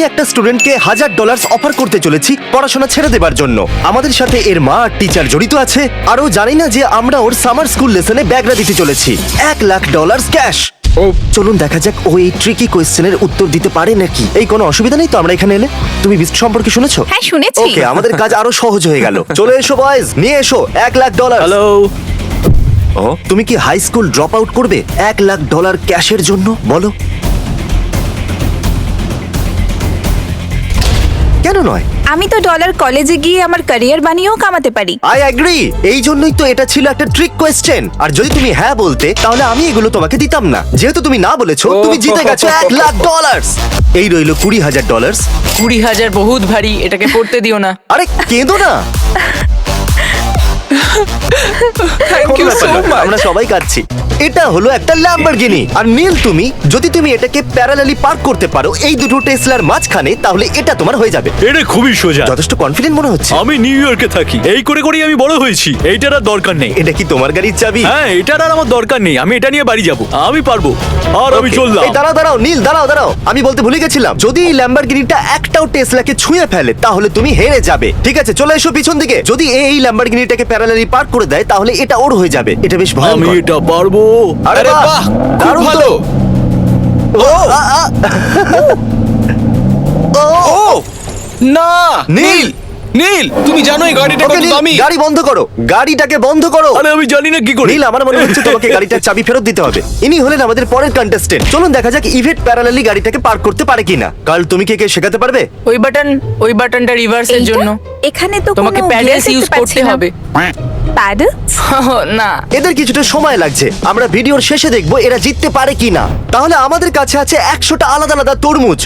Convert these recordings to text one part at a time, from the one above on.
একটা স্টুডেন্টকে $1000 অফার করতে চলেছি পড়াশোনা ছেড়ে দেবার জন্য। আমাদের সাথে এর মা আর টিচার জড়িত আছে। আর ও জানি না যে আমরা ওর সামার স্কুল লেসনে ব্যাগরা দিতে চলেছি $1,00,000 ক্যাশ। চলুন দেখা যাক ও এই ট্রিকি কোয়েশ্চেনের উত্তর দিতে পারে নাকি। এই কোনো অসুবিধা নেই তো আমরা এখানে এলে? তুমি বিস্ট সম্পর্কে শুনেছো? হ্যাঁ শুনেছি। ওকে, আমাদের কাজ আরো সহজ হয়ে গেল। চলে এসো বয়েজ, নিয়ে এসো $1,00,000। হ্যালো। তুমি কি হাই স্কুল ড্রপ আউট করবে $1,00,000 ক্যাশের জন্য? বলো কেন নয়? আমি তো ডলার কলেজে গিয়ে আমার ক্যারিয়ার বানিয়েও কামাতে পারি। I agree. এই জন্যই তো এটা ছিল একটা ট্রিক কোয়েশ্চেন। আর যদি তুমি হ্যাঁ বলতে তাহলে আমি এগুলো তোমাকে দিতাম না। যেহেতু তুমি না বলেছো, তুমি জিতে গেছো $1,00,000। এই রইলো $20,000। 20,000 বহুত ভারী, এটাকে পড়তে দিও না। আরে কেঁদো না। Thank you so much. আমরা সবাই কাঁদছি। এটা হলো একটা ল্যাম্বরগিনি। আর নীল, তুমি যদি এটাকে প্যারালালি পার্ক করতে পারো এই দুটো টেসলার মাঝখানে, তাহলে এটা তোমার হয়ে যাবে। এটা খুবই সোজা। যথেষ্ট কনফিডেন্ট মনে হচ্ছে। আমি নিউ ইয়র্কে থাকি, এই করে করেই আমি বড় হয়েছি। এইটার আর দরকার নেই। এটা কি তোমার গাড়ির চাবি? হ্যাঁ, এটার আর আমার দরকার নেই। আমি এটা নিয়ে বাড়ি যাব, আমি পারবো। আর আমি Okay. চললাম। এই দাঁড়াও নীল, দাঁড়াও। আমি বলতে ভুলে গেছিলাম, যদি এই ল্যাম্বরগিনিটা একটাও টেসলাকে ছুঁয়ে ফেলে তাহলে তুমি হেরে যাবে। ঠিক আছে, চলে এসো পিছন দিকে। যদি এই ল্যাম্বরগিনিটাকে প্যারালালি পার্ক করে দেয় তাহলে এটা ওর হয়ে যাবে। এটা বেশ আমি ভয়ঙ্কর। এটা পারবো। আরে বাহ, দারুণ তো। ও আ, আ। ও না নীল, নীল, তুমি জানো এই গাড়িটা ওকে কত নীল, দামি? গাড়ি বন্ধ করো, গাড়িটাকে বন্ধ করো। আরে আমি জানি না কি করে। নীল, আমার মনে হচ্ছে তোমাকে গাড়িটার চাবি ফেরত দিতে হবে। ইনি হলেন আমাদের পরের কন্টেস্টেন্ট। চলুন দেখা যাক ইভেট প্যারালালি গাড়িটাকে পার্ক করতে পারে কিনা। কাল তুমি কে শেখাতে পারবে? ওই বাটনটা রিভার্সের এইটা? জন্য এখানে তো তোমাকে কোনো প্যাডেলস gear ইউজ দেখতে পাচ্ছি করতে না। হবে। প্যাডেলস? না, এদের কিছুটা সময় লাগছে। আমরা ভিডিওর শেষে দেখবো এরা জিততে পারে কিনা। তাহলে আমাদের কাছে আছে 100টা আলাদা আলাদা তরমুজ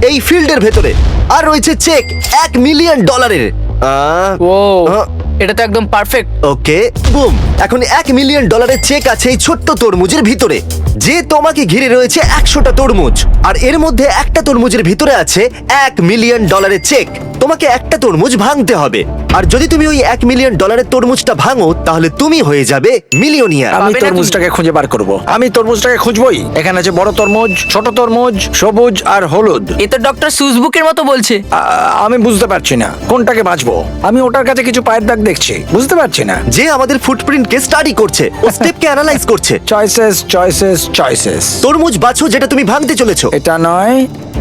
এই ফিল্ডের ভেতরে, আর রয়েছে চেক $1,000,000। ও এটা তো একদম পারফেক্ট। ওকে, বুম। এখন $1,000,000 চেক আছে এই ছোট্ট তরমুজের ভিতরে। যে তোমাকে ঘিরে রয়েছে 100টা তরমুজ, আর এর মধ্যে একটা তরমুজের ভিতরে আছে $1,000,000 চেক। তোমাকে একটা তরমুজ ভাঙতে হবে, আর যদি তুমি ওই $1,000,000 তরমুজটা ভাঙো তাহলে তুমি হয়ে যাবে মিলিয়নিয়ার। আমি পাবে না তরমুজটাকে খুঁজে বার করব। আমি তরমুজটাকে খুঁজবই। এখানে আছে বড় তরমুজ, ছোট তরমুজ, সবুজ আর হলুদ। এ তো ডক্টর সুজবুকের মতো বলছে। আমি বুঝতে পারছি না কোনটাকে বাঁচবো। আমি ওটার কাছে কিছু পায়ের দাগ দেখছি, বুঝতে পারছি না। যে আমাদের ফুটপ্রিন্টকে স্টাডি করছে, ও স্টেপকে অ্যানালাইজ করছে। Choices choices choices. তরমুজ বাছো যেটা তুমি ভাঙতে চলেছো। এটা নয়।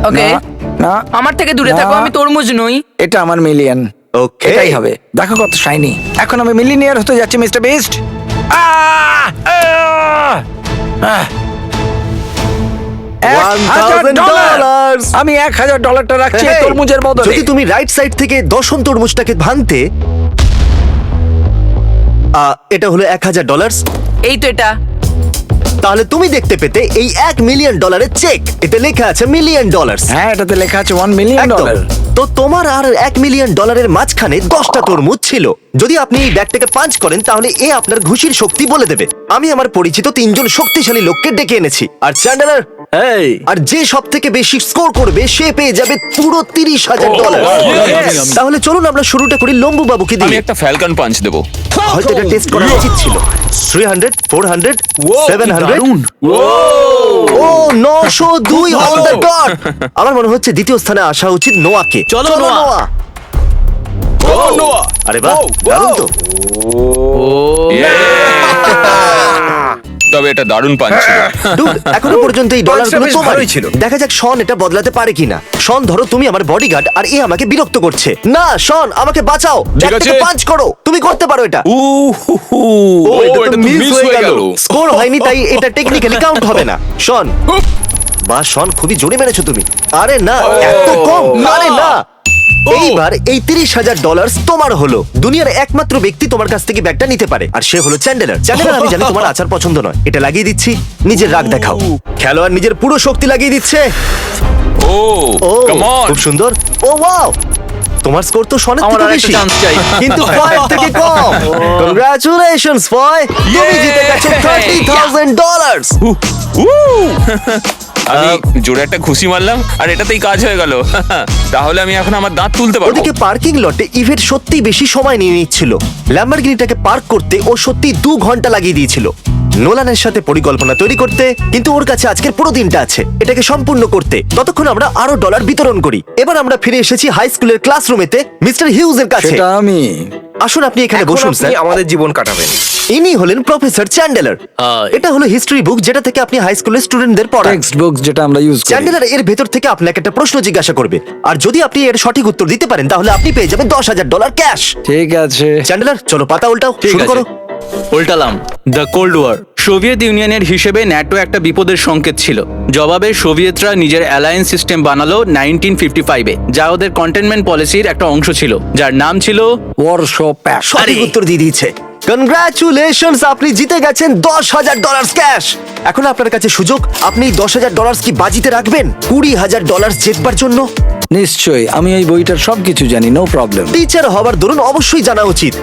ওকে। না, না, আমার থেকে দূরে থাকো, না। আমি তরমুজ নই। এটা আমার মিলিয়ন। ওকে, এটাই হবে। দেখো কত শাইনি। এখন আমি মিলিয়নিয়ার হতে যাচ্ছি, মিস্টার বিস্ট। $1,000 আমি $1,000 রাখছি এই Hey, তরমুজের বদলে। যদি তুমি রাইট সাইড থেকে 10ম তরমুজটাকে ভাঙতে, এটা হলো $1,000। এই তো এটা। তাহলে তুমি দেখতে পেতে এই $1,000,000 চেক। এতে লেখা আছে $1,000,000। হ্যাঁ, এটাতে লেখা আছে $1 মিলিয়ন। তো তোমার আর $1,000,000 মাঝখানে 10টা তরমুজ ছিল। যদি আপনি এই ব্যাগটাকে পাঞ্চ করেন তাহলে এ আপনার ঘুষির শক্তি বলে দেবে। আমি আমার পরিচিত 3 জন শক্তিশালী লোককে ডেকে এনেছি। আর চ্যান্ডেলার, এই আর যে সব থেকে বেশি স্কোর করবে সে পেয়ে যাবে পুরো $30,000। yes! তাহলে চলুন আমরা শুরুটা করি লম্বু বাবুকে আমি দিয়ে। একটা ফ্যালকন পাঞ্চ দেবো। হয়তো এটা টেস্ট করা উচিত ছিল। 300, 400, 700। দারুণ। ও 902 অন দ্য ডট। আমার মনে হচ্ছে দ্বিতীয় স্থানে আসা উচিত নোয়াকে। চলো, নোয়া। আরে বাহ, দারুণ তো। তবে এটা দারুণ পাঞ্চ ছিল। Dude, এখনো পর্যন্ত এই ডলারগুলো বেশ তোমারই ভালোই ছিল। দেখা যাক শন এটা বদলাতে পারে কিনা। শন, ধরো তুমি আমার বডিগার্ড আর এ আমাকে বিরক্ত করছে। না শন, আমাকে বাঁচাও। ঠিক আছে। পাঞ্চ করো, তুমি করতে পারো এটা। ও, এটা তো মিস হয়ে গেল। স্কোর হয়নি, তাই এটা টেকনিক্যালি কাউন্ট হবে না। শন, বা শন, খুবই জোরে মেরেছো তুমি। আরে না, এত কম। আরে না। এইবার এই $30,000 তোমার হলো। দুনিয়ার একমাত্র ব্যক্তি তোমার কাছ থেকে ব্যাগটা নিতে পারে, আর সে হলো চ্যান্ডেলার। চ্যান্ডেলার, আমি জানি তোমার আচার পছন্দ নয়। এটা লাগিয়ে দিচ্ছি, নিজের রাগ দেখাও। খেলোয়াড় নিজের পুরো শক্তি লাগিয়ে দিচ্ছে। ও, কাম অন। খুব সুন্দর। ও ওয়াও, তোমার স্কোর তো শনের আমার থেকে আরেকটা বেশি, চান্স চাই। কিন্তু ফয়ের থেকে কম। কংগ্রাচুলেশনস ফয়, তুমি জিতে গেছো $30,000। আমি জোরে একটা ঘুষি মারলাম আর এটাতেই কাজ হয়ে গেল। তাহলে আমি এখন আমার দাঁত তুলতে পারবো। ওদিকে পার্কিং লটে ইভেট সত্যি বেশি সময় নিয়ে নিচ্ছিল। ল্যাম্বরগিনিটাকে পার্ক করতে ও সত্যি 2 ঘন্টা লাগিয়ে দিয়েছিল। নোলানের সাথে পরিকল্পনা তৈরি করতে, কিন্তু ওর কাছে আজকের পুরো দিনটা আছে এটাকে সম্পূর্ণ করতে। ততক্ষণ আমরা আরো ডলার বিতরণ করি। এবার আমরা ফিরে এসেছি হাই স্কুলের ক্লাসরুমেতে মিস্টার হিউজ এর কাছে। সেটা আমি। আসুন আপনি এখানে এখন বসুন আপনি স্যার। আমাদের জীবন কাটাবেন। ইনি হলেন প্রফেসর চ্যান্ডেলার। Hi. এটা হলো হিস্ট্রি বুক যেটা থেকে আপনি হাই স্কুলের স্টুডেন্টদের পড়ান। টেক্সট বুকস যেটা আমরা ইউজ করি। চ্যান্ডেলার এর ভেতর থেকে আপনাকে একটা প্রশ্ন জিজ্ঞাসা করবে, আর যদি আপনি এর সঠিক উত্তর দিতে পারেন তাহলে আপনি পেয়ে যাবেন $10,000 ক্যাশ। ঠিক আছে। চ্যান্ডেলার চলো পাতা উল্টাও, ঠিক শুরু আছে। করো। উল্টালাম। The cold war. সোভিয়েত ইউনিয়নের হিসেবে ন্যাটো একটা বিপদের সংকেত ছিল। জবাবে সোভিয়েতরা নিজের অ্যালায়েন্স সিস্টেম বানালো 1955-এ, যা ওদের কন্টেনমেন্ট পলিসির একটা অংশ ছিল, যার নাম ছিল ওয়ারশো প্যাক্ট। সঠিক আরে। উত্তর দিয়ে দিয়েছে। কনগ্রাচুলেশনস, আপনি জিতে গেছেন $10,000 ক্যাশ। এখন আপনার কাছে সুযোগ, আপনি $10,000 কি বাজিতে রাখবেন $20,000 জেতবার জন্য? নিশ্চয়ই, আমি এই বইটার সবকিছু জানি, নো প্রবলেম। টিচার হবার দরুন অবশ্যই জানা উচিত।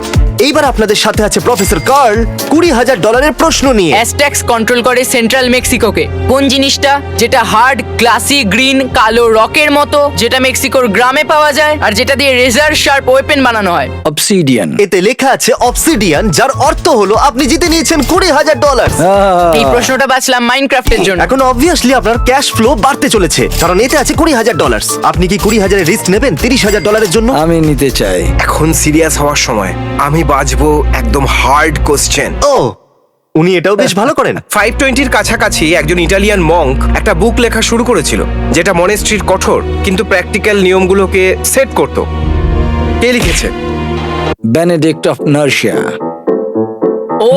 এইবার আপনাদের সাথে আছে প্রফেসর কার্ল $20,000 প্রশ্ন নিয়ে। অ্যাজটেক্স কন্ট্রোল করে সেন্ট্রাল মেক্সিকোকে। কোন জিনিসটা যেটা হার্ড গ্লাসি গ্রিন কালো রকের মতো, যেটা মেক্সিকোর গ্রামে পাওয়া যায়, আর যেটা দিয়ে রেজার শার্প ওয়েপেন বানানো হয়? অবসিডিয়ান। এতে লেখা আছে অবসিডিয়ান, যার অর্থ হলো আপনি জিতে নিয়েছেন $20,000। এই প্রশ্নটা বাছলাম মাইনক্রাফটের জন্য। এখন অবভিয়াসলি আপনার ক্যাশ ফ্লো বাড়তে চলেছে, কারণ এতে আছে $20,000। আপনি কি 20,000 রিস্ক নেবেন $30,000 জন্য? আমি নিতে চাই। এখন সিরিয়াস হওয়ার সময়। আমি বাজবো একদম হার্ড কোশ্চেন। ও, উনি এটাও বেশ ভালো করেন। 520-র কাছাকাছি একজন ইটালিয়ান মঙ্ক একটা বুক লেখা শুরু করেছিল, যেটা মনেস্ট্রির কঠোর কিন্তু প্র্যাকটিক্যাল নিয়মগুলোকে সেট করত। কে লিখেছে? Benedict of Nursia.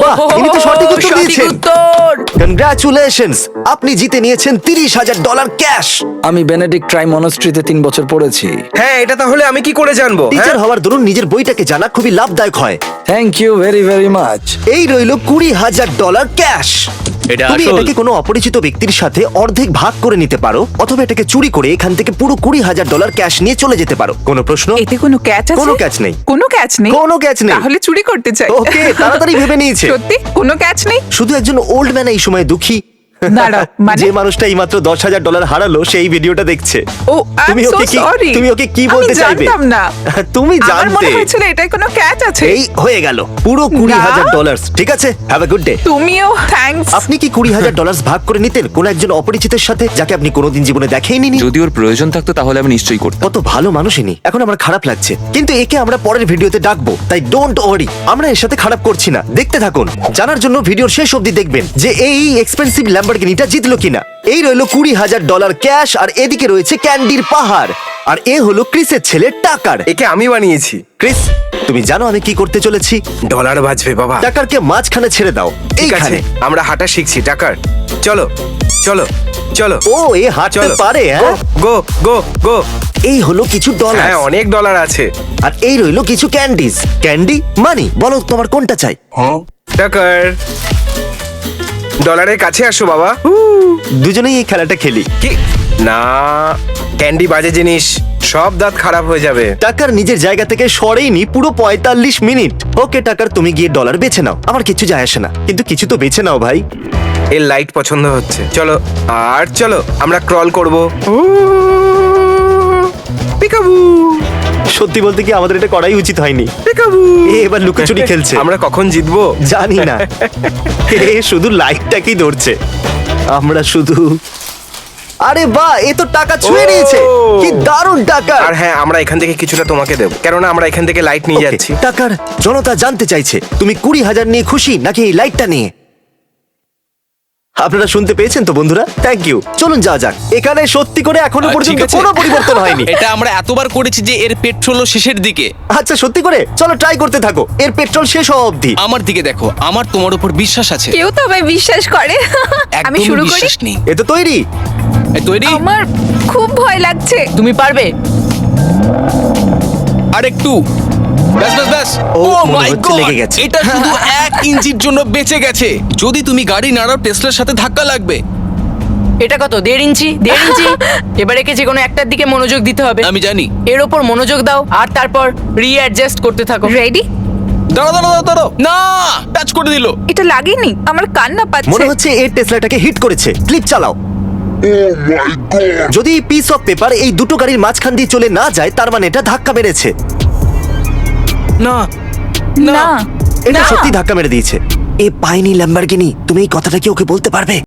বাহ, ইনি তো সঠিক উত্তর সঠিক দিয়েছেন। উত্তর। কনগ্রাচুলেশনস, আপনি জিতে নিয়েছেন $30,000 ক্যাশ। আমি বেনেডিক্ট ট্রাই মনস্ট্রিতে 3 বছর পড়েছি। হ্যাঁ, এটা তাহলে আমি কি করে জানবো? টিচার হ্যাঁ? হওয়ার দরুন নিজের বইটাকে জানা খুবই লাভদায়ক হয়। Thank you very very much. এই রইল $20,000 ক্যাশ। এটা তুমি আসল। এটাকে কোনো অপরিচিত ব্যক্তির সাথে অর্ধেক ভাগ করে নিতে পারো, অথবা এটাকে চুরি করে এখান থেকে পুরো $20,000 ক্যাশ নিয়ে চলে যেতে পারো। কোনো প্রশ্ন? এতে কোনো ক্যাচ আছে? কোনো catch নেই। কোনো ক্যাচ নেই? কোনো catch নেই। তাহলে চুরি করতে চাই। ওকে, তাড়াতাড়ি ভেবে নিয়েছে। সত্যি কোনো ক্যাচ নেই? শুধু একজন ওল্ড ম্যান এই সময় দুঃখী। দাঁড়াও, মানে? যে মানুষটা এইমাত্র $10,000 হারালো সেই ভিডিওটা দেখছে। ও, তুমি I'm so ওকে কি sorry. তুমি ওকে কি বলতে আমি চাইবে? জানতাম না। তুমি আমার মনে জানতে। হয়েছিল এটাই কোনো ক্যাচ আছে। এই হয়ে গেল পুরো $20,000। ঠিক আছে, হ্যাভ এ গুড ডে। তুমিও থ্যাঙ্কস। আপনি কি $20,000 ভাগ করে নিতেন কোনো একজন অপরিচিতের সাথে, যাকে আপনি কোনোদিন জীবনে দেখেইনি? যদি ওর প্রয়োজন থাকতো তাহলে আমি নিশ্চয়ই করতাম। কত ভালো মানুষ ইনি। এখন আমার খারাপ লাগছে, কিন্তু একে আমরা পরের ভিডিওতে ডাকবো, তাই ডোন্ট ওয়ারি, আমরা এর সাথে খারাপ করছি না। দেখতে থাকুন, জানার জন্য ভিডিওর শেষ অবধি দেখবেন যে এই এক্সপেন্সিভ ল্যাম্বরগিনিটা জিতলো কিনা। এই রইলো $20,000 ক্যাশ, আর এদিকে রয়েছে ক্যান্ডির পাহাড়, আর এ হলো ক্রিসের ছেলে টাকার। একে আমি বানিয়েছি। ক্রিস, তুমি জানো আমি কি করতে চলেছি? ডলার বাজবে বাবা। টাকারকে মাঝখানে ছেড়ে দাও, ঠিক আছে, এইখানে। আমরা হাঁটা শিখছি। টাকার, চলো চলো চলো। ও, এ হাঁটতে চলো পারে, হ্যাঁ? গো গো গো। এই হলো কিছু ডলার, হ্যাঁ, অনেক ডলার আছে। আর এই রইলো কিছু ক্যান্ডিজ। ক্যান্ডি মানি, বলো তোমার কোনটা চাই? টাকার, ডলারের কাছে আসো বাবা। দুজনেই এই খেলাটা খেলি। কি না, ক্যান্ডি বাজে জিনিস, সব দাঁত খারাপ হয়ে যাবে। টাকার নিজের জায়গা থেকে সরেইনি পুরো 45 মিনিট। ওকে টাকার, তুমি গিয়ে ডলার বেছে নাও, আমার কিছু যায় আসে না, কিন্তু কিছু তো বেছে নাও ভাই। এর লাইট পছন্দ হচ্ছে। চলো আর চলো, আমরা ক্রল করব। পিকাবু সত্যি বলতে কি আমাদের এটা করাই উচিত হয়নি। পিকাবু। এ এবার লুকোচুরি খেলছে। আমরা কখন জিতবো জানি না, এ শুধু লাইটটাকেই ধরছে, আমরা শুধু। আরে বাহ, এ তো টাকা ছুঁয়ে ও! নিয়েছে, কি দারুণ টাকা। আর হ্যাঁ, আমরা এখান থেকে কিছুটা তোমাকে দেবো, কেননা আমরা এখান থেকে লাইট নিয়ে যাচ্ছি। টাকার জনতা জানতে চাইছে তুমি 20,000 নিয়ে খুশি নাকি এই লাইটটা নিয়ে। আপনারা শুনতে পেয়েছেন তো বন্ধুরা, থ্যাংক ইউ। চলুন যাওয়া যাক। এখানে সত্যি করে এখনো পর্যন্ত কোনো পরিবর্তন হয়নি। এটা আমরা এতবার করেছি যে এর পেট্রোলও শেষের দিকে। আচ্ছা সত্যি করে, চলো ট্রাই করতে থাকো, এর পেট্রোল শেষ হওয়া অবধি। আমার দিকে দেখো, আমার তোমার উপর বিশ্বাস আছে। কেউ তো আমায় বিশ্বাস করে। আমি একদমই শুরু করি। বিশ্বাস নেই। এ তো তৈরি। এই তৈরি? আমার খুব ভয় লাগছে। তুমি পারবে। আর একটু। ব্যাস ব্যাস ব্যাস। ও, ও মনে মাই হচ্ছে গড, লেগে গেছে। এটা শুধু 1 ইঞ্চির জন্য বেঁচে গেছে। যদি তুমি গাড়ি নাড়াও টেসলার সাথে ধাক্কা লাগবে। এটা কত? 1.5 ইঞ্চি? 1.5 ইঞ্চি। এবার একে যে কোনো একটার দিকে মনোযোগ দিতে হবে। আমি জানি। এর ওপর মনোযোগ দাও আর তারপর রিঅ্যাডজাস্ট করতে থাকো। রেডি? দাঁড়াও দাঁড়াও দাঁড়াও, দাঁড়াও। না, টাচ করে দিল। এটা লাগেনি, আমার কান্না পাচ্ছে। মনে হচ্ছে এই টেসলাটাকে হিট করেছে। ক্লিপ চালাও। যদি পিস অফ পেপার এই দুটো গাড়ির মাঝখান দিয়ে চলে না যায়, তার মানে এটা ধাক্কা মেরেছে। না না, এটা না। সত্যি ধাক্কা মেরে দিয়েছে। এ পায়নি ল্যাম্বরগিনি। তুমি এই কথাটা কি ওকে বলতে পারবে?